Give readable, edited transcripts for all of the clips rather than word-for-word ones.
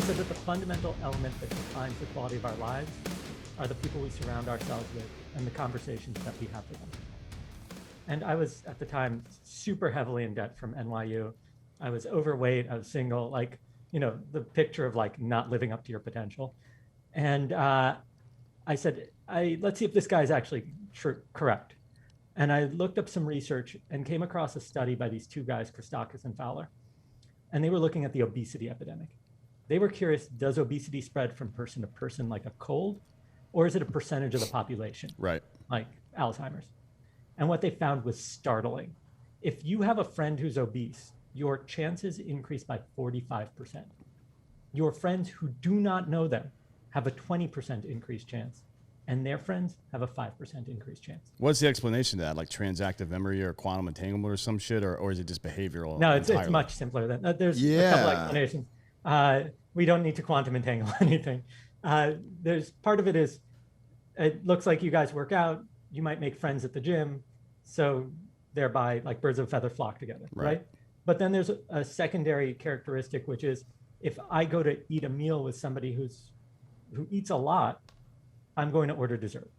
said that the fundamental element that defines the quality of our lives are the people we surround ourselves with and the conversations that we have with them. And I was, at the time, super heavily in debt from NYU. I was overweight, I was single, like, you know, the picture of like not living up to your potential. And I said, let's see if this guy is actually correct. And I looked up some research and came across a study by these two guys, Christakis and Fowler. And they were looking at the obesity epidemic. They were curious, does obesity spread from person to person like a cold? Or is it a percentage of the population? Right. Like Alzheimer's. And what they found was startling. If you have a friend who's obese, your chances increase by 45%. Your friends who do not know them have a 20% increased chance, and their friends have a 5% increased chance. What's the explanation to that? Like transactive memory or quantum entanglement or some shit, or is it just behavioral? No, it's much simpler than that. There's a couple explanations. We don't need to quantum entangle anything. There's part of it is, it looks like you guys work out, you might make friends at the gym, so thereby like birds of a feather flock together, right? But then there's a secondary characteristic, which is if I go to eat a meal with somebody who eats a lot, I'm going to order dessert.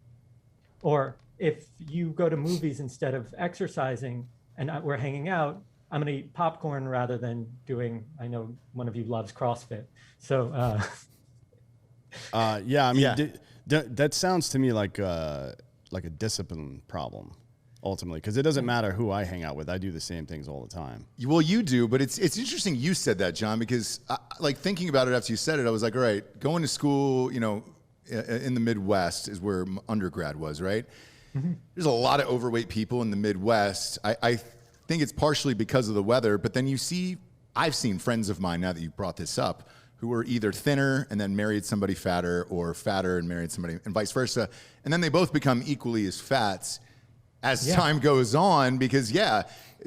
Or if you go to movies instead of exercising and we're hanging out, I'm going to eat popcorn rather than doing, I know one of you loves CrossFit. So, yeah, I mean, that sounds to me like a discipline problem. Ultimately, because it doesn't matter who I hang out with. I do the same things all the time. Well, you do, but it's interesting you said that, John, because like thinking about it after you said it, I was like, all right, going to school, you know, in the Midwest is where undergrad was, right? Mm-hmm. There's a lot of overweight people in the Midwest. I think it's partially because of the weather, but then I've seen friends of mine, now that you brought this up, who were either thinner and then married somebody fatter, or fatter and married somebody, and vice versa. And then they both become equally as fat as time goes on, because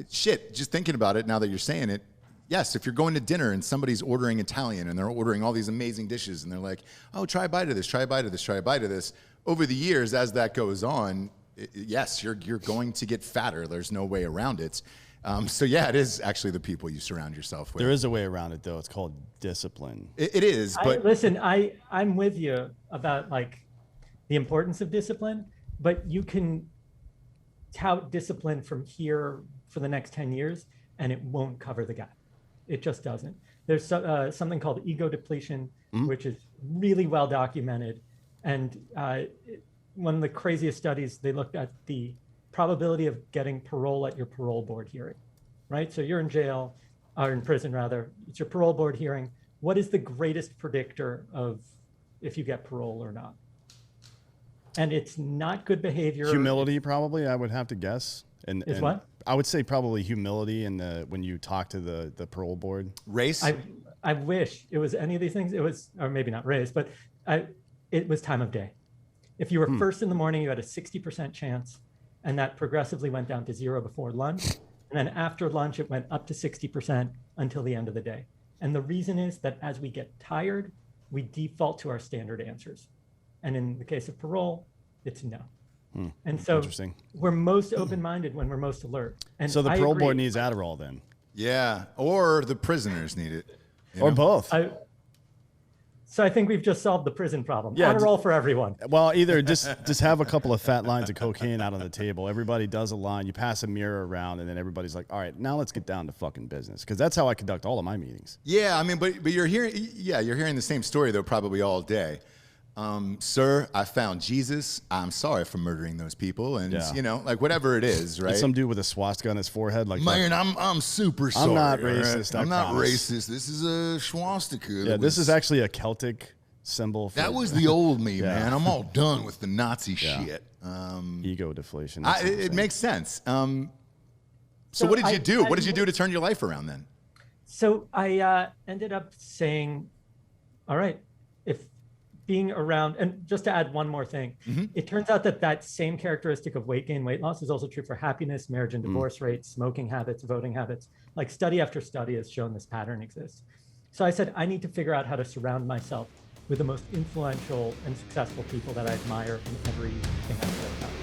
just thinking about it now that you're saying it, yes, if you're going to dinner and somebody's ordering Italian and they're ordering all these amazing dishes and they're like, oh, try a bite of this, try a bite of this, try a bite of this. Over the years, as that goes on, yes, you're going to get fatter. There's no way around it. So yeah, it is actually the people you surround yourself with. There is a way around it though. It's called discipline. It is, but listen, I'm with you about like the importance of discipline, but you can tout discipline from here for the next 10 years and it won't cover the gap. It just doesn't. There's something called ego depletion, which is really well documented. And one of the craziest studies, they looked at the probability of getting parole at your parole board hearing, right? So you're in jail, or in prison rather, it's your parole board hearing. What is the greatest predictor of if you get parole or not? And it's not good behavior. Humility, probably, I would have to guess. And what? I would say probably humility when you talk to the parole board. Race? I wish it was any of these things. It was, or maybe not race, but it was time of day. If you were first in the morning, you had a 60% chance, and that progressively went down to 0 before lunch. And then after lunch, it went up to 60% until the end of the day. And the reason is that as we get tired, we default to our standard answers. And in the case of parole, it's no. And so we're most open-minded when we're most alert. And so the parole board needs Adderall then? Yeah, or the prisoners need it. Or both. So I think we've just solved the prison problem. Adderall for everyone. Well, either just have a couple of fat lines of cocaine out on the table. Everybody does a line. You pass a mirror around, and then everybody's like, all right, now let's get down to fucking business. Because that's how I conduct all of my meetings. Yeah, I mean, but you're hearing the same story, though, probably all day. Sir, I found Jesus. I'm sorry for murdering those people. And, you know, like whatever it is, right? And some dude with a swastika on his forehead. Like, man, I'm super sorry. I'm not racist. I'm not racist. This is a swastika. Yeah, this is actually a Celtic symbol. That was the old me, man. I'm all done with the Nazi shit. Ego deflation. It makes sense. So what did you do? What did you do to turn your life around then? So I ended up saying, all right, if being around, and just to add one more thing, it turns out that same characteristic of weight gain, weight loss is also true for happiness, marriage and divorce rates, smoking habits, voting habits. Like study after study has shown this pattern exists. So I said, I need to figure out how to surround myself with the most influential and successful people that I admire in everything I care about.